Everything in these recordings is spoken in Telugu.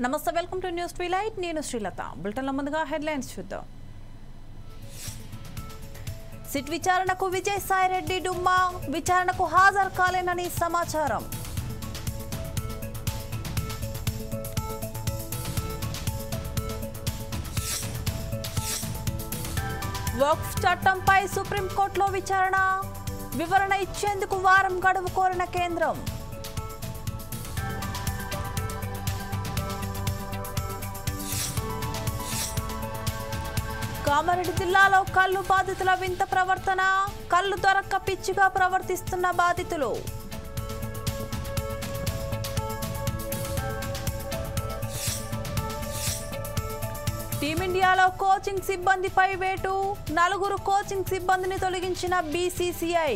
నమస్తే, వెల్కమ్ టు న్యూస్ ట్విలైట్. నేను శ్రీలత. బులెటిన్ల ముందుగా హెడ్లైన్స్ చూద్దాం. సిట్ విచారణకు విజయసాయిరెడ్డి డుమ్మా, విచారణకు హాజరు కాలేనని సమాచారం. వక్ఫ్ చట్టంపై సుప్రీంకోర్టులో విచారణ, వివరణ ఇచ్చేందుకు వారం గడువు కోరిన కేంద్రం. కామారెడ్డి జిల్లాలో కల్లు బాధితుల వింత ప్రవర్తన, కల్లు దొరక్క పిచ్చిగా ప్రవర్తిస్తున్న బాధితులు. టీమిండియాలో కోచింగ్ సిబ్బందిపై వేటు, 4 కోచింగ్ సిబ్బందిని తొలగించిన బీసీసీఐ.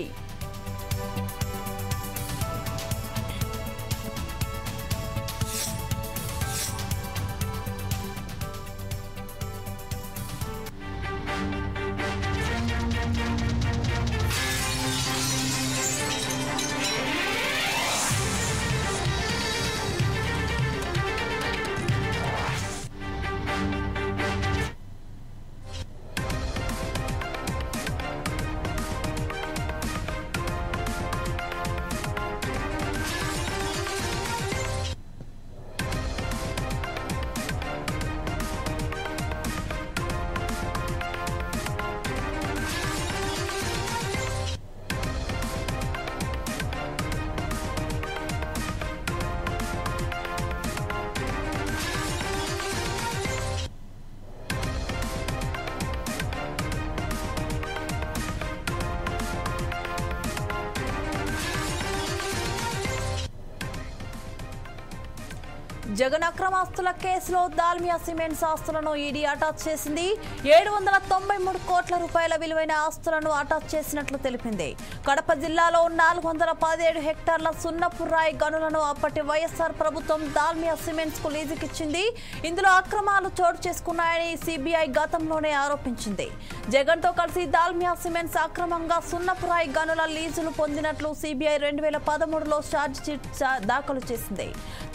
జగన్ అక్రమాస్తుల కేసులో దాల్మియా సిమెంట్స్ ఆస్తులను ఈడీ అటాచ్ చేసింది. 793 కోట్ల రూపాయల విలువైన ఆస్తులను అటాచ్ చేసినట్లు తెలిపింది. కడప జిల్లాలో 417 హెక్టార్ల సున్నపు రాయి గనులను అప్పటి వైఎస్ఆర్ ప్రభుత్వం దాల్మియా సిమెంట్స్ కు లీజుకిచ్చింది. ఇందులో అక్రమాలు చోటు చేసుకున్నాయని సిబిఐ గతంలోనే ఆరోపించింది. జగన్ తో కలిసి దాల్మియా సిమెంట్స్ అక్రమంగా సున్నపు రాయి గనుల లీజులు పొందినట్లు సిబిఐ 2013లో ఛార్జ్ షీట్ దాఖలు చేసింది.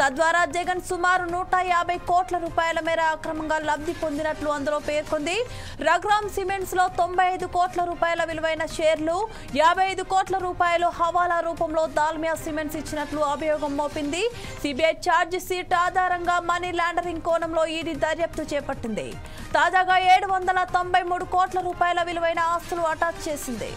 తద్వారా జగన్ సుమారు 150 కోట్ల రూపాయల మేర అక్రమంగా లబ్ధి పొందినట్లు అందులో పేర్కొంది. రఘురామ్ సిమెంట్స్ లో 95 కోట్ల రూపాయల విలువైన షేర్లు, 55 కోట్ల రూపాయలు హవాలా రూపంలో దాల్మియా సిమెంట్స్ ఇచ్చినట్లు అభియోగం మోపింది. సిబిఐ ఛార్జ్ షీట్ ఆధారంగా మనీ లాండరింగ్ కోణంలో ఈడీ దర్యాప్తు చేపట్టింది. తాజాగా 793 కోట్ల రూపాయల విలువైన ఆస్తులు అటాచ్ చేసింది.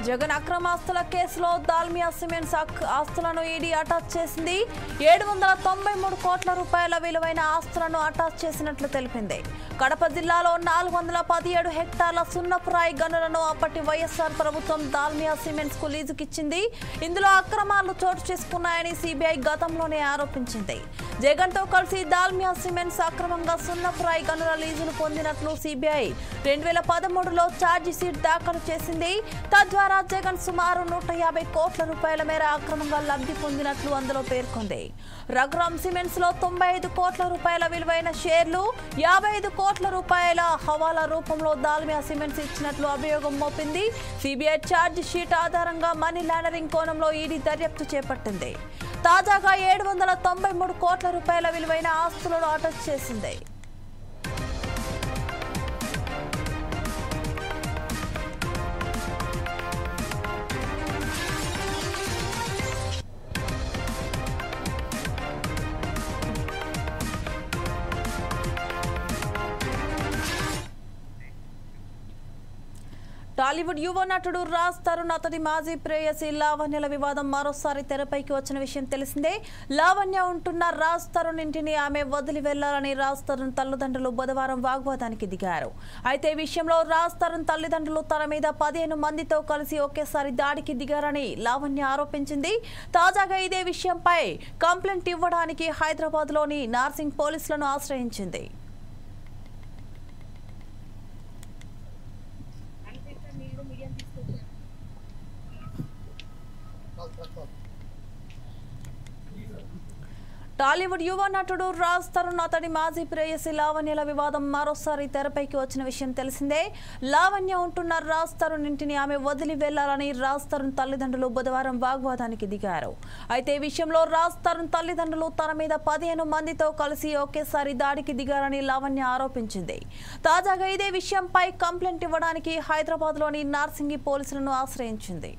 జగన్ అక్రమాస్తుల కేసులో దాల్మియా సిమెంట్స్ ఆస్తులను ఈడీ అటాచ్ చేసింది. 793 కోట్ల రూపాయల విలువైన ఆస్తులను అటాచ్ చేసినట్లు తెలిపింది. కడప జిల్లాలో 417 హెక్టార్ల సున్నపు రాయి గనులను అప్పటి వైఎస్ఆర్ ప్రభుత్వం దాల్మియా సిమెంట్స్ కు లీజుకిచ్చింది. ఇందులో అక్రమాలు చోటు చేసుకున్నాయని సిబిఐ గతంలోనే ఆరోపించింది. జగన్ తో కలిసి దాల్మియా సిమెంట్స్ అక్రమంగా సున్నపు రాయి గనుల లీజులు పొందినట్లు సిబిఐ 2013లో ఛార్జ్ షీట్ దాఖలు చేసింది. తద్వారా జగన్ సుమారు 150 కోట్ల రూపాయల మేర అక్రమంగా లబ్ధి పొందినట్లు అందులో పేర్కొంది. రఘురామ్ సిమెంట్స్ లో 95 కోట్ల రూపాయల విలువైన షేర్లు, 55 కోట్ల రూపాయల హవాలా రూపంలో దాల్మియా సిమెంట్స్ ఇచ్చినట్లు అభియోగం మోపింది. సిబిఐ ఛార్జ్ షీట్ ఆధారంగా మనీ లాండరింగ్ కోణంలో ఈడీ దర్యాప్తు చేపట్టింది. తాజాగా 793 కోట్ల రూపాయల విలువైన ఆస్తులను అటాచ్ చేసింది. టాలీవుడ్ యువ నటుడు రాజ్ తరుణ్ అతడి మాజీ ప్రేయసి లావణ్యల వివాదం మరోసారి తెరపైకి వచ్చిన విషయం తెలిసిందే. లావణ్య ఉంటున్న రాజ్ తరుణ్ ఇంటిని ఆమె వదిలి వెళ్లాలని రాజ్ తరుణ్ తల్లిదండ్రులు బుధవారం వాగ్వాదానికి దిగారు. అయితే ఈ విషయంలో రాజ్ తరుణ్ తల్లిదండ్రులు తన మీద 15 మందితో కలిసి ఒకేసారి దాడికి దిగారని లావణ్య ఆరోపించింది. తాజాగా ఇదే విషయంపై కంప్లైంట్ ఇవ్వడానికి హైదరాబాద్ లోని నార్సింగ్ పోలీసులను ఆశ్రయించింది. టాలీవుడ్ యువ నటుడు రాజ్ తరుణ్ అతడి మాజీ ప్రేయసి లావణ్యల వివాదం మరోసారి తెరపైకి వచ్చిన విషయం తెలిసిందే. లావణ్య ఉంటున్న రాజ్ తరుణ్ ఇంటిని ఆమె వదిలి వెళ్లాలని రాజ్ తరుణ్ తల్లిదండ్రులు బుధవారం వాగ్వాదానికి దిగారు. అయితే ఈ విషయంలో రాజ్ తరుణ్ తల్లిదండ్రులు తన మీద 15 మందితో కలిసి ఒకేసారి దాడికి దిగారని లావణ్య ఆరోపించింది. తాజాగా ఇదే విషయంపై కంప్లైంట్ ఇవ్వడానికి హైదరాబాద్ లోని నార్సింగి పోలీసులను ఆశ్రయించింది.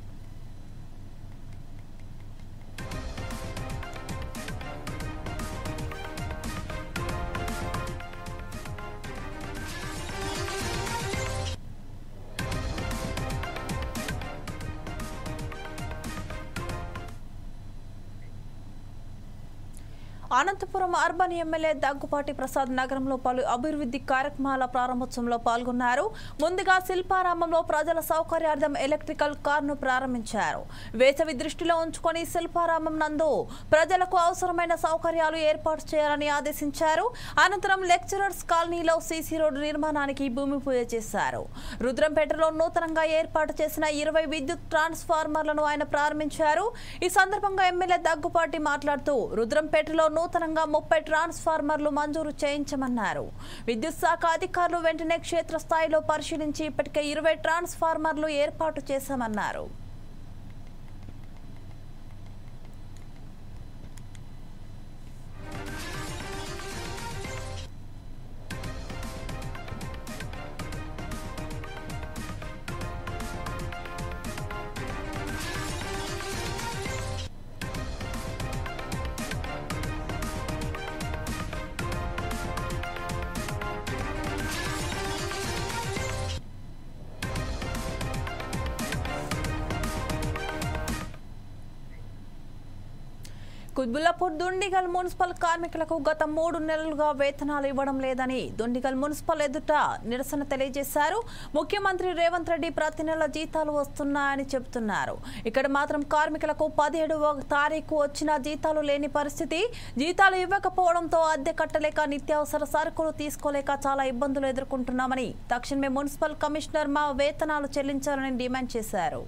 అనంతపురం అర్బన్ ఎమ్మెల్యే దగ్గుపాటి ప్రసాద్ నగరంలో పలు అభివృద్ధి కార్యక్రమాల ప్రారంభోత్సవంలో పాల్గొన్నారు. ముందుగా శిల్పారామంలో ప్రజల సౌకర్యార్థం ఎలక్ట్రికల్ కార్ను ప్రారంభించారు. వేసవి దృష్టిలో ఉంచుకొని శిల్పారామం నందు ప్రజలకు అవసరమైన సౌకర్యాలు ఏర్పాటు చేయాలని ఆదేశించారు. అనంతరం లెక్చరర్స్ కాలనీలో సీసీ రోడ్డు నిర్మాణానికి భూమి పూజ చేశారు. రుద్రంపేటలో నూతనంగా ఏర్పాటు చేసిన 20 విద్యుత్ ట్రాన్స్ఫార్మర్లను ఆయన ప్రారంభించారు. ఈ సందర్భంగా ఎమ్మెల్యే దగ్గుపాటి మాట్లాడుతూ రుద్రంపేటలో నూతనంగా 30 ట్రాన్స్ఫార్మర్లు మంజూరు చేయించమన్నారు. విద్యుత్ శాఖ అధికారులు వెంటనే క్షేత్రస్థాయిలో పరిశీలించి ఇప్పటికే 20 ట్రాన్స్ఫార్మర్లు ఏర్పాటు చేశామన్నారు. కుత్బుల్లాపూర్ దుండిగల్ మున్సిపల్ కార్మికులకు గత 3 నెలలుగా వేతనాలు ఇవ్వడం లేదని దుండిగల్ మున్సిపల్ ఎదుట నిరసన తెలియజేశారు. ముఖ్యమంత్రి రేవంత్ రెడ్డి ప్రతి నెల జీతాలు వస్తున్నాయని చెబుతున్నారు. ఇక్కడ మాత్రం కార్మికులకు 17వ తారీఖు వచ్చిన జీతాలు లేని పరిస్థితి. జీతాలు ఇవ్వకపోవడంతో అద్దె కట్టలేక నిత్యావసర సరుకులు తీసుకోలేక చాలా ఇబ్బందులు ఎదుర్కొంటున్నామని తక్షణమే మున్సిపల్ కమిషనర్ మా వేతనాలు చెల్లించాలని డిమాండ్ చేశారు.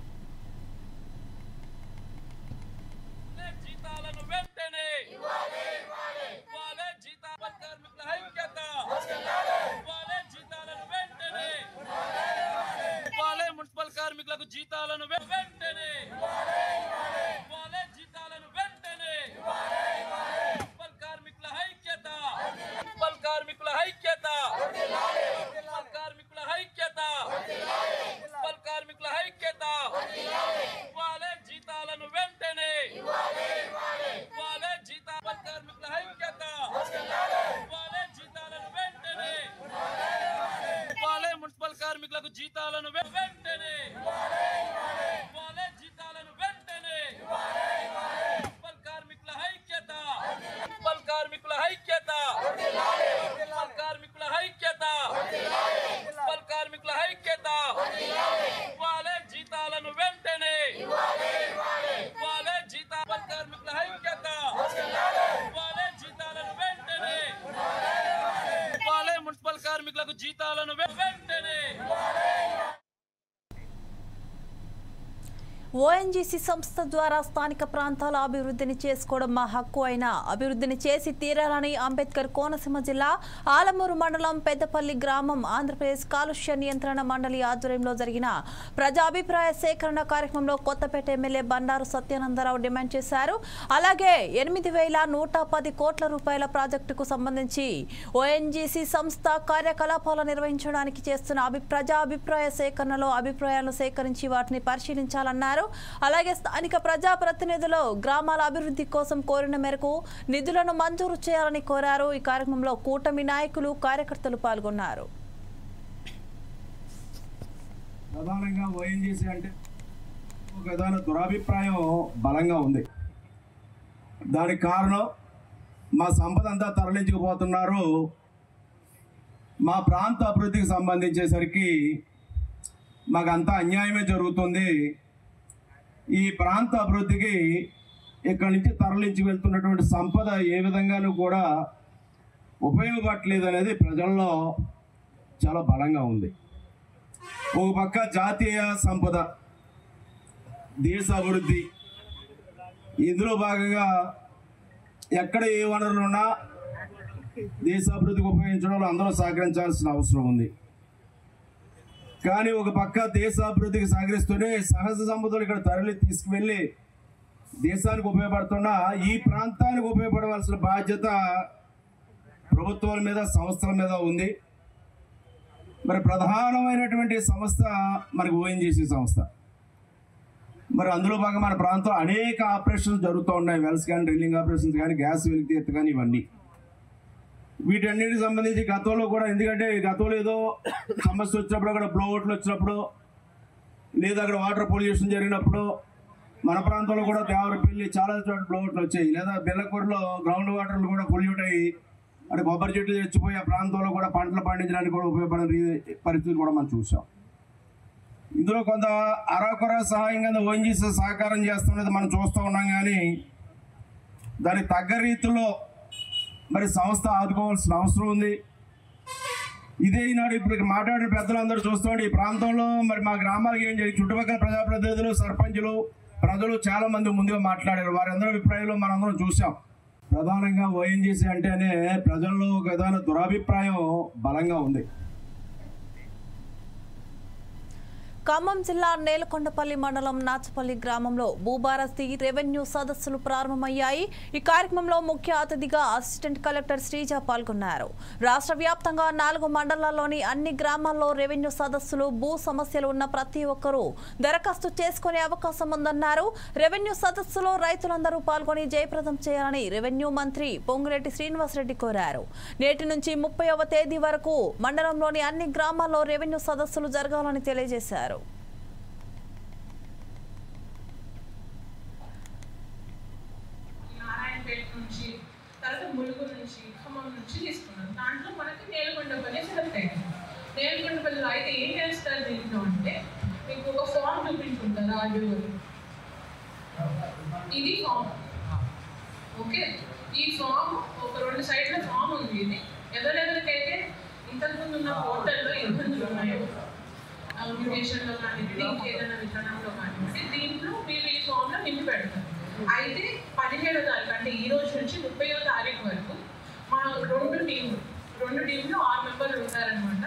కార్మికులకు జీతాలను వెంటనే ఇవ్వాలి, జీతాలను వెంటనే మున్సిపల్ కార్మికుల ఐక్యత, మున్సిపల్ కార్మికుల ఐక్యత, మున్సిపల్ కార్మికుల ఐక్యత, మున్సిపల్ కార్మికుల ఐక్యత. ఇవ్వాలి జీతాలను వెంటనే ఇవ్వాలి, జీతాల కార్మికుల ఐక్యత. ఇవ్వాలి జీతాలను వెంటనే ఇవ్వాలి, మున్సిపల్ కార్మికులకు జీతాలను వెంటనే ఇవ్వాలి, జీతాలను వెంటనే మున్సిపల్ కార్మికుల ఐక్యత, మున్సిపల్ కార్మికుల ఐక్యత, మున్సిపల్ కార్మికుల ఐక్యత, మున్సిపల్ కార్మికుల ఐక్యత. ఇవ్వాలి జీతాలను వెంటనే ఇవ్వాలి, జీతాల కార్మికుల ఐక్యత. ఇవ్వాలి జీతాలను వెంటనే ఇవ్వాలి, మున్సిపల్ కార్మికులకు జీతాలను వెంటనే. ఓఎన్జీసీ సంస్థ ద్వారా స్థానిక ప్రాంతాల అభివృద్ధిని చేసుకోవడం మా హక్కు అయినా అభివృద్ధిని చేసి తీరాలని అంబేద్కర్ కోనసీమ జిల్లా ఆలమూరు మండలం పెద్దపల్లి గ్రామం ఆంధ్రప్రదేశ్ కాలుష్య నియంత్రణ మండలి ఆధ్వర్యంలో జరిగిన ప్రజాభిప్రాయ సేకరణ కార్యక్రమంలో కొత్తపేట ఎమ్మెల్యే బండారు సత్యానందరావు డిమాండ్ చేశారు. అలాగే 8,110 కోట్ల రూపాయల ప్రాజెక్టుకు సంబంధించి ఓఎన్జీసీ సంస్థ కార్యకలాపాలు నిర్వహించడానికి చేస్తున్న ప్రజా అభిప్రాయ సేకరణలో అభిప్రాయాలను సేకరించి వాటిని పరిశీలించాలన్నారు. అలాగే స్థానిక ప్రజాప్రతినిధులు గ్రామాల అభివృద్ధి కోసం కోరిన మేరకు నిధులను మంజూరు చేయాలని కోరారు. ఈ కార్యక్రమంలో కూటమి నాయకులు కార్యకర్తలు పాల్గొన్నారు. ప్రధానంగా ఓఎన్జీసీ అంటే ఒక విధమైన దురాభిప్రాయం బలంగా ఉంది. దానికి కారణం మా సంపద అంతా తరలించుకుపోతున్నారు. మా ప్రాంత అభివృద్ధికి సంబంధించేసరికి మాకంతా అన్యాయమే జరుగుతుంది. ఈ ప్రాంత అభివృద్ధికి ఇక్కడి నుంచి తరలించి వెళ్తున్నటువంటి సంపద ఏ విధంగానూ కూడా ఉపయోగపడలేదు అనేది ప్రజల్లో చాలా బలంగా ఉంది. ఒక పక్క జాతీయ సంపద, దేశ అభివృద్ధి, ఇందులో భాగంగా ఎక్కడ ఏ వనరులు ఉన్నా దేశ అభివృద్ధికి ఉపయోగించడంలో అందరూ సహకరించాల్సిన అవసరం ఉంది. కానీ ఒక పక్క దేశ అభివృద్ధికి సహకరిస్తూనే సహజ సంపదలు ఇక్కడ తరలి తీసుకువెళ్ళి దేశానికి ఉపయోగపడుతున్నా ఈ ప్రాంతానికి ఉపయోగపడవలసిన బాధ్యత ప్రభుత్వాల మీద, సంస్థల మీద ఉంది. మరి ప్రధానమైనటువంటి సంస్థ మనకు ఓఎన్జీసీ సంస్థ. మరి అందులో భాగంగా మన ప్రాంతంలో అనేక ఆపరేషన్స్ జరుగుతూ ఉన్నాయి. వెల్స్ కానీ, డ్రిల్లింగ్ ఆపరేషన్స్ కానీ, గ్యాస్ వెలికి ఎత్తు కానీ, ఇవన్నీ వీటన్నిటికి సంబంధించి గతంలో కూడా, ఎందుకంటే గతంలో ఏదో సమస్య వచ్చినప్పుడు, అక్కడ బ్లోఅవుట్లు వచ్చినప్పుడు, లేదా అక్కడ వాటర్ పొల్యూషన్ జరిగినప్పుడు మన ప్రాంతంలో కూడా దేవరపల్లి చాలా చోట్ల బ్లోఅవుట్లు వచ్చాయి. లేదా బెల్లకూరులో గ్రౌండ్ వాటర్లు కూడా పొల్యూట్ అయ్యి అంటే కొబ్బరి చెట్లు తెచ్చిపోయి ఆ ప్రాంతంలో కూడా పంటలు పండించడానికి కూడా ఉపయోగపడే పరిస్థితులు కూడా మనం చూసాం. ఇందులో కొంత అరాకొర సహాయంగా ఓఎన్జీసీ సహకారం చేస్తున్నది మనం చూస్తూ ఉన్నాం. కానీ దానికి తగ్గ రీతిలో మరి సంస్థ ఆదుకోవాల్సిన అవసరం ఉంది. ఇదే ఈనాడు ఇప్పుడు మాట్లాడిన పెద్దలందరూ చూస్తామండి, ఈ ప్రాంతంలో మరి మా గ్రామాలకు ఏం జరిగింది, చుట్టుపక్కల ప్రజాప్రతినిధులు, సర్పంచులు, ప్రజలు చాలా మంది ముందుగా మాట్లాడారు. వారందరూ అభిప్రాయాలు మనందరం చూసాం. ప్రధానంగా ఓఎన్జీసీ అంటేనే ప్రజల్లో ఒక విధమైన దురాభిప్రాయం బలంగా ఉంది. ఖమ్మం జిల్లా నేలకొండపల్లి మండలం నాచపల్లి గ్రామంలో భూభారతి రెవెన్యూ సదస్సులు ప్రారంభమయ్యాయి. ఈ కార్యక్రమంలో ముఖ్య అతిథిగా అసిస్టెంట్ కలెక్టర్ శ్రీజ పాల్గొన్నారు. రాష్ట్ర వ్యాప్తంగా 4 మండలాల్లోని అన్ని గ్రామాల్లో రెవెన్యూ సదస్సులు, భూ సమస్యలు ఉన్న ప్రతి ఒక్కరూ దరఖాస్తు చేసుకునే అవకాశం ఉందన్నారు. రెవెన్యూ సదస్సులో రైతులందరూ పాల్గొని జయప్రదం చేయాలని రెవెన్యూ మంత్రి పొంగులేటి శ్రీనివాసరెడ్డి కోరారు. నేటి నుంచి 30వ తేదీ వరకు మండలంలోని అన్ని గ్రామాల్లో రెవెన్యూ సదస్సులు జరగాలని తెలియజేశారు. ములుగు నుంచి, ఖమ్మం నుంచి తీసుకున్నాం. దాంట్లో మనకి నేలకొండపల్లి సెలెక్ట్ అయింది. నేలకొండపల్లిలో అయితే ఏం చేస్తారు దీంట్లో అంటే, మీకు ఒక ఫామ్ చూపించుకుంటారు ఆర్డీఓ. ఇది ఫామ్, ఓకే. ఈ ఫామ్ ఒక 2 సైడ్ల ఫామ్ ఉంది. ఇది ఎవరెవరికైతే ఇంతకుముందు ఉన్న పోర్టల్లో ఇబ్బందులు ఉన్నాయో, కమ్యూనికేషన్లో కానివ్వండి, ఇంకేదైనా విధానంలో కానివ్వండి, దీంట్లో మీరు ఈ ఫామ్లో నింపి పెడతారు. అయితే 17వ తారీఖు అంటే ఈ రోజు నుంచి 30వ తారీఖు వరకు మా 2 టీంలు 6 మెంబర్లు ఉంటారనమాట.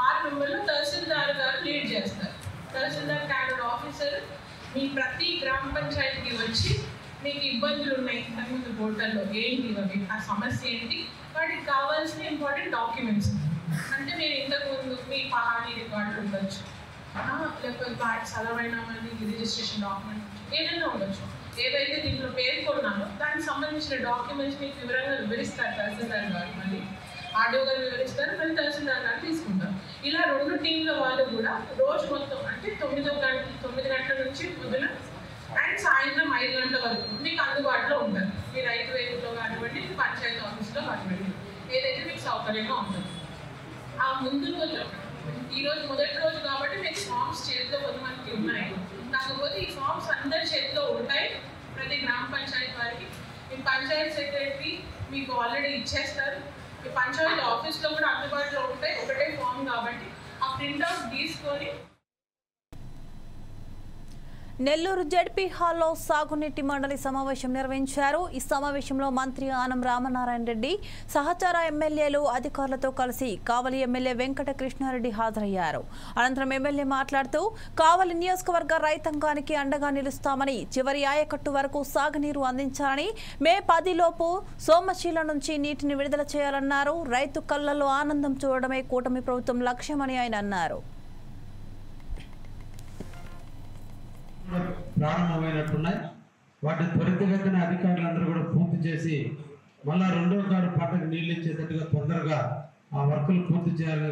6 మెంబర్లు తహసీల్దార్ గారు లీడ్ చేస్తారు. తహసీల్దార్ క్యాడర్ ఆఫీసర్ మీ ప్రతి గ్రామ పంచాయతీకి వచ్చి మీకు ఇబ్బందులు ఉన్నాయి ఇంతకుముందు పోర్టల్లో ఏంటి, అవి ఆ సమస్య ఏంటి, వాటికి కావాల్సిన ఇంపార్టెంట్ డాక్యుమెంట్స్ అంటే మీరు ఇంతకుముందు మీ పహానీ రికార్డులు ఉండొచ్చు, లేకపోతే వాటి చదవైన రిజిస్ట్రేషన్ డాక్యుమెంట్ ఏదైనా ఉండొచ్చు. ఏదైతే దీంట్లో పేర్కొన్నానో దానికి సంబంధించిన డాక్యుమెంట్స్ మీకు వివరంగా వివరిస్తారు తహసీల్దార్ గారు. మళ్ళీ ఆర్డీఓ గారు వివరిస్తారు, మళ్ళీ తహసీల్దార్ గారు తీసుకుంటారు. ఇలా 2 టీంల వాళ్ళు కూడా రోజు మొత్తం అంటే 9 గంటల నుంచి పొద్దున అండ్ సాయంత్రం 5 గంటల వరకు మీకు అందుబాటులో ఉంటారు. మీ రైతు వేదికలో కానివ్వండి, పంచాయతీ ఆఫీస్లో కానివ్వండి, ఏదైతే మీకు సౌకర్యంగా ఉంటుంది. ఆ ముందు రోజు, ఈరోజు మొదటి రోజు కాబట్టి మీకు ఫామ్స్ చేతిలో కొంతమందికి ఉన్నాయి. కాకపోతే ఈ ఫామ్స్ అందరి చేతిలో ఉంటాయి. ప్రతి గ్రామ పంచాయతీ వారికి మీ పంచాయతీ సెక్రటరీ మీకు ఆల్రెడీ ఇచ్చేస్తారు. మీ పంచాయతీ ఆఫీస్లో కూడా అందుబాటులో ఉంటాయి. ఒకటే ఫామ్ కాబట్టి ఆ ప్రింట్అవుట్ తీసుకొని నెల్లూరు జెడ్పీ హాల్లో సాగునీటి మండలి సమావేశం నిర్వహించారు. ఈ సమావేశంలో మంత్రి ఆనం రామనారాయణ రెడ్డి, సహచార ఎమ్మెల్యేలు, అధికారులతో కలిసి కావలి ఎమ్మెల్యే వెంకట కృష్ణారెడ్డి హాజరయ్యారు. అనంతరం ఎమ్మెల్యే మాట్లాడుతూ కావలి నియోజకవర్గ రైతాంగానికి అండగా నిలుస్తామని, చివరి ఆయకట్టు వరకు సాగునీరు అందించాలని, మే 10 లోపు సోమశీల నుంచి నీటిని విడుదల చేయాలన్నారు. రైతు కళ్లలో ఆనందం చూడడమే కూటమి ప్రభుత్వం లక్ష్యమని ఆయన అన్నారు. ప్రారంభమైనట్టున్నాయి. వాటి త్వరితగతిన అధికారులందరూ కూడా పూర్తి చేసి మళ్ళా 2వ కారు పంటకు నీళ్ళు ఇచ్చేటట్టుగా తొందరగా ఆ వర్కులు పూర్తి చేయాలని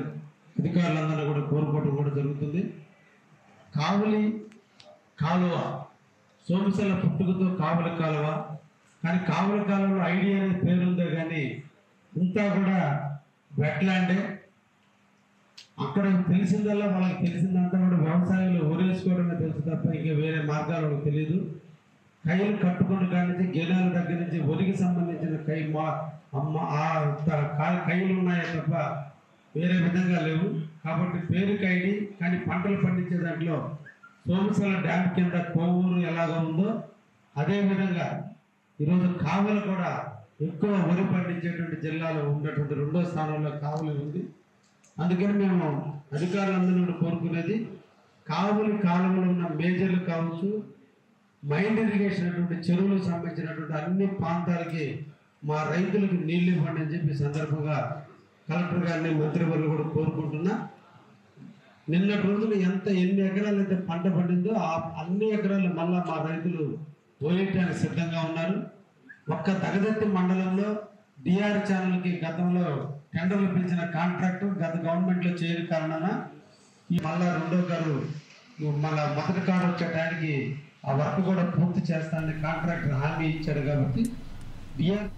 అధికారులందరూ కూడా కోరుకోవడం కూడా జరుగుతుంది. కావలి కాలువ, సోమశల పుట్టుకతో కావలి కాలువ, కానీ కావలి కాలువలో ఐడియా అనే పేరుందో కానీ ఇంతా కూడా వెట్లాండే. అక్కడ తెలిసిందల్లా వాళ్ళకి తెలిసిందంతా కూడా వ్యవసాయంలో ఊరేసుకోవడమే తెలుసు తప్ప ఇంకా వేరే మార్గాలు వాళ్ళకి తెలియదు. కైలు కట్టుకున్న కాడి నుంచి గెలాల దగ్గర నుంచి ఒరికి సంబంధించిన కైలు ఉన్నాయే తప్ప వేరే విధంగా లేవు. కాబట్టి పేరుకి ఐడి, కానీ పంటలు పండించే దాంట్లో సోమశల డ్యామ్ కింద కోవూరు ఎలాగో ఉందో అదేవిధంగా ఈరోజు కావలి కూడా ఎక్కువ వరి పండించేటువంటి జిల్లాలో ఉన్నటువంటి 2వ స్థానంలో కావలి ఉంది. అందుకని మేము అధికారులందరూ కోరుకునేది కావలి కాలువలో ఉన్న మేజర్లు కావచ్చు, మైండ్ ఇరిగేషన్ అటువంటి చెరువులకు సంబంధించినటువంటి అన్ని ప్రాంతాలకి మా రైతులకు నీళ్లు ఇవ్వండి అని చెప్పి సందర్భంగా కలెక్టర్ గారిని మంత్రివర్యులు కూడా కోరుకుంటున్నా. నిన్నటి రోజున ఎన్ని ఎకరాలు అయితే పంట పండిందో అన్ని ఎకరాలు మళ్ళా మా రైతులు పోయేటానికి సిద్ధంగా ఉన్నారు. ఒక్క దగదత్తి మండలంలో డిఆర్ ఛానల్కి గతంలో టెండర్లు పిలిచిన కాంట్రాక్టర్ గత గవర్నమెంట్లో చేయని కారణాన మళ్ళా 2వ కారు మళ్ళా మొదటి కారు వచ్చే టైంకి ఆ వర్క్ కూడా పూర్తి చేస్తానని కాంట్రాక్టర్ హామీ ఇచ్చాడు. కాబట్టి డిఆర్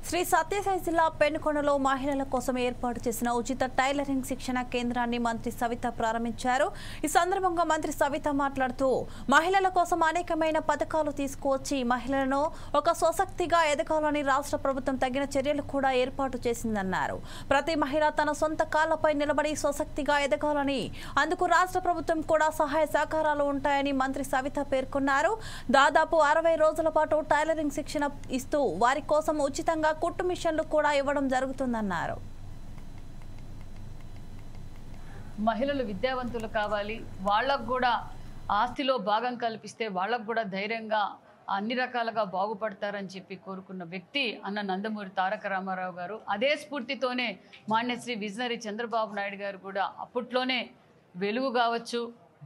శ్రీ సత్యసాయి జిల్లా పెనుకొండలో మహిళల కోసం ఏర్పాటు చేసిన ఉచిత టైలరింగ్ శిక్షణ కేంద్రాన్ని మంత్రి సవిత ప్రారంభించారు. ఈ సందర్భంగా మంత్రి సవిత మాట్లాడుతూ మహిళల కోసం అనేకమైన పథకాలు తీసుకువచ్చి మహిళలను ఒక స్వశక్తిగా ఎదగాలని రాష్ట్ర ప్రభుత్వం తగిన చర్యలు కూడా ఏర్పాటు చేసిందన్నారు. ప్రతి మహిళ తన సొంత కాళ్లపై నిలబడి స్వశక్తిగా ఎదగాలని, అందుకు రాష్ట్ర ప్రభుత్వం కూడా సహాయ సహకారాలు ఉంటాయని మంత్రి సవిత పేర్కొన్నారు. దాదాపు 60 రోజుల పాటు టైలరింగ్ శిక్షణ ఇస్తూ వారి కోసం ఉచితంగా కుట్టు మిషన్లు కూడా ఇవ్వడం జరుగుతుందన్నారు. మహిళలు విద్యావంతులు కావాలి, వాళ్ళకు కూడా ఆస్తిలో భాగం కల్పిస్తే వాళ్ళకు కూడా ధైర్యంగా అన్ని రకాలుగా బాగుపడతారని చెప్పి కోరుకున్న వ్యక్తి అన్న నందమూరి తారక రామారావు గారు. అదే స్ఫూర్తితోనే మాన్యశ్రీ విజనరీ చంద్రబాబు నాయుడు గారు కూడా అప్పట్లోనే వెలుగు కావచ్చు,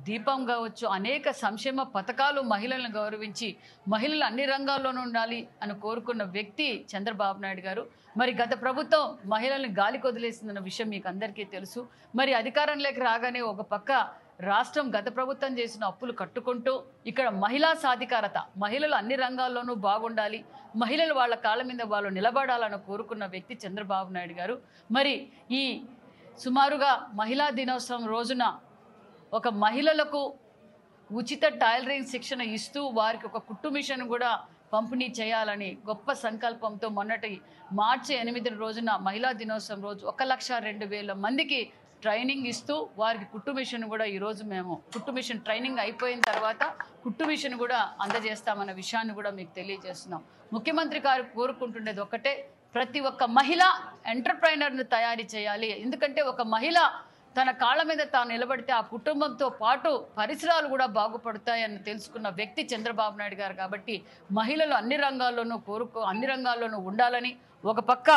దీపం కావచ్చు, అనేక సంక్షేమ పథకాలు మహిళలను గౌరవించి మహిళలు అన్ని రంగాల్లోనూ ఉండాలి అని కోరుకున్న వ్యక్తి చంద్రబాబు నాయుడు గారు. మరి గత ప్రభుత్వం మహిళల్ని గాలికి వదిలేసిందన్న విషయం మీకు అందరికీ తెలుసు. మరి అధికారంలోకి రాగానే ఒక పక్క రాష్ట్రం గత ప్రభుత్వం చేసిన అప్పులు కట్టుకుంటూ ఇక్కడ మహిళా సాధికారత, మహిళలు అన్ని రంగాల్లోనూ బాగుండాలి, మహిళలు వాళ్ళ కాళ్ళ మీద వాళ్ళు నిలబడాలని కోరుకున్న వ్యక్తి చంద్రబాబు నాయుడు గారు. మరి ఈ సుమారుగా మహిళా దినోత్సవం రోజున ఒక మహిళలకు ఉచిత టైలరింగ్ శిక్షణ ఇస్తూ వారికి ఒక కుట్టు మిషన్ కూడా పంపిణీ చేయాలని గొప్ప సంకల్పంతో మొన్నటి మార్చి 8 రోజున మహిళా దినోత్సవం రోజు 1,02,000 మందికి ట్రైనింగ్ ఇస్తూ వారికి కుట్టు మిషన్ కూడా ఈరోజు మేము కుట్టు మిషన్ ట్రైనింగ్ అయిపోయిన తర్వాత కుట్టు మిషన్ కూడా అందజేస్తామన్న విషయాన్ని కూడా మీకు తెలియజేస్తున్నాం. ముఖ్యమంత్రి గారు కోరుకుంటుండేది ఒక్కటే, ప్రతి ఒక్క మహిళ ఎంటర్ప్రైనర్ను తయారు చేయాలి. ఎందుకంటే ఒక మహిళ తన కాళ్ళ మీద తాను నిలబడితే ఆ కుటుంబంతో పాటు పరిసరాలు కూడా బాగుపడతాయని తెలుసుకున్న వ్యక్తి చంద్రబాబు నాయుడు గారు. కాబట్టి మహిళలు అన్ని రంగాల్లోనూ ఉండాలని ఒక పక్క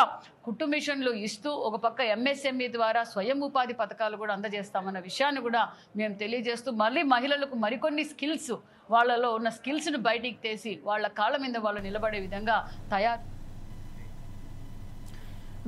కుట్టు మిషన్లు ఇస్తూ ఒక పక్క ఎంఎస్ఎంఈ ద్వారా స్వయం ఉపాధి పథకాలు కూడా అందజేస్తామన్న విషయాన్ని కూడా మేము తెలియజేస్తూ మళ్ళీ మహిళలకు మరికొన్ని స్కిల్స్, వాళ్ళలో ఉన్న స్కిల్స్ను బయటికి తీసి వాళ్ళ కాళ్ళ మీద వాళ్ళు నిలబడే విధంగా తయారు.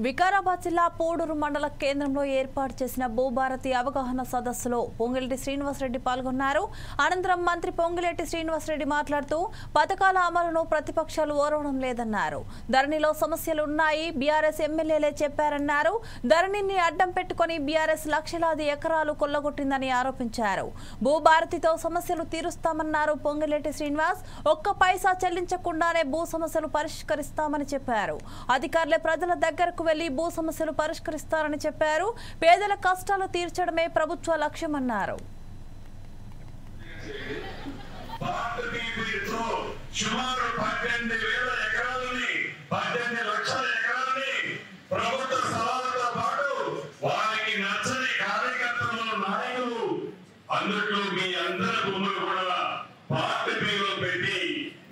వికారాబాద్ జిల్లా పోడూరు మండల కేంద్రంలో ఏర్పాటు చేసిన భూభారతి అవగాహన సదస్సులో పొంగిరెడ్డి శ్రీనివాసరెడ్డి పాల్గొన్నారు. అనంతరం మంత్రి పొంగిరెడ్డి శ్రీనివాసరెడ్డి మాట్లాడుతూ పథకాల అమలును ప్రతిపక్షాలు ఓరవడం లేదన్నారు. ధరణిలో సమస్యలు ఉన్నాయి, బీఆర్ఎస్ ఎమ్మెల్యేలే చెప్పారన్నారు. ధరణిని అడ్డం పెట్టుకుని బీఆర్ఎస్ లక్షలాది ఎకరాలు కొల్లగొట్టిందని ఆరోపించారు. భూభారతితో సమస్యలు తీరుస్తామన్నారు పొంగిరెడ్డి శ్రీనివాస్. ఒక్క పైసా చెల్లించకుండానే భూ సమస్యలు పరిష్కరిస్తామని చెప్పారు. అధికారులే ప్రజల దగ్గరకు వెళ్లి భూ సమస్యలు పరిష్కరిస్తారని చెప్పారు. పేదల కష్టాలు తీర్చడమే ప్రభుత్వ లక్ష్యమన్నారు. అందులో మీ అందరి భూములు కూడా పార్టీ పేరు పెట్టి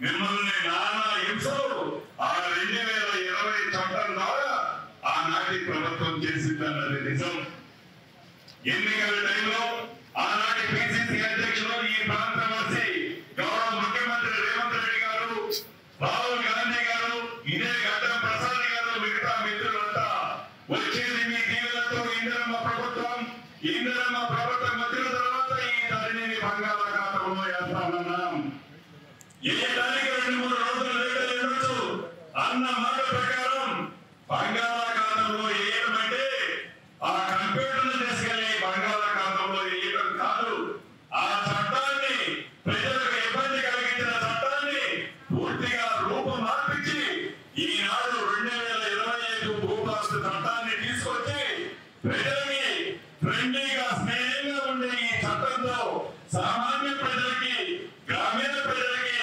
మిమ్మల్ని నానా హింసలు ఆ 2020 చట్టం ద్వారా ఆనాటి ప్రభుత్వం చేసిందన్నది నిజం. ఎన్నికల టైంలో ఆనాటి పిసిసి అధ్యక్షులు ఈ ప్రాంతవాసి గౌరవ ముఖ్యమంత్రి రేవంత్ రెడ్డి గారు, రాహుల్ గాంధీ గారు, ఇదే గడ్డం ప్రసాద్ గారు, మిగతా మిత్రులంతా వచ్చేది మీ దీవులతో ఇందిరమ్మ ప్రభుత్వం అన్న మాట ప్రకారం బంగాళాఖాతంలో వేయడం అంటే ఆ కంప్యూటర్ను తీసుకెళ్లి బంగాళాఖాతంలో వేయడం కాదు. ఆ చట్టాన్ని ప్రజలకు ఇబ్బంది కలిగించిన చట్టాన్ని పూర్తిగా రూపం మార్పించి ఈనాడు 2025 భూపాస్తి చట్టాన్ని తీసుకొచ్చి ప్రజలకి ఫ్రెండ్లీగా స్నేహంగా ఉండే ఈ చట్టంతో సామాన్య ప్రజలకి గ్రామీణ ప్రజలకి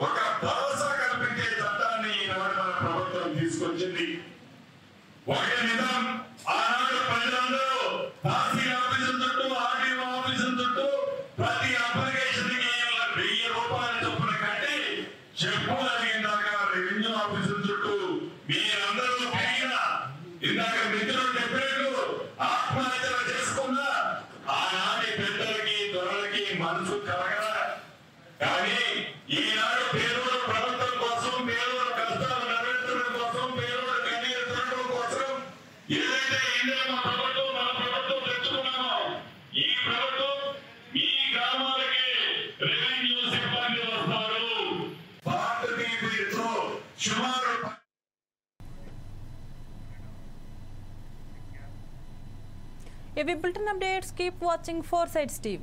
ఒక భరోసా కల్పించే చట్టాన్ని ఈనాడు మన ప్రభుత్వం తీసుకొచ్చింది. ఒక నిజం, ఆనాడు ప్రజలందరూ తహసీల్ ఆఫీసుల చుట్టూ ఆర్డీఓ ఆఫీసుల చుట్టూ ప్రతి అప్లికేషన్ కి 1000 రూపాయలు చొప్పున కట్టి చెప్పు అడిగిందాక రెవెన్యూ ఆఫీసుల చుట్టూ మీరందరూ తిరిగిన ఇందాక మిత్రులు చెప్పినట్టు ఆత్మహత్యలు చేసుకున్న ఆనాటి పెద్దలకి దొరలకి మనసు కలగల. కానీ ఈనాడు పేదోడు ప్రభుత్వం కోసం, పేదోడు కష్టాలు నెరవేర్చడం కోసం, పేదోడు కన్నీరు తినడం కోసం ఏదైతే ఇండియా ప్రభుత్వం మన ప్రభుత్వం తెచ్చుకున్నామో ఈ ప్రభుత్వం ఈ గ్రామాలకి రెవెన్యూ సిబ్బంది వస్తారు. భారతీయ పేరుతో సుమారు ఇవి bulletin updates. Keep watching 4 Sides TV.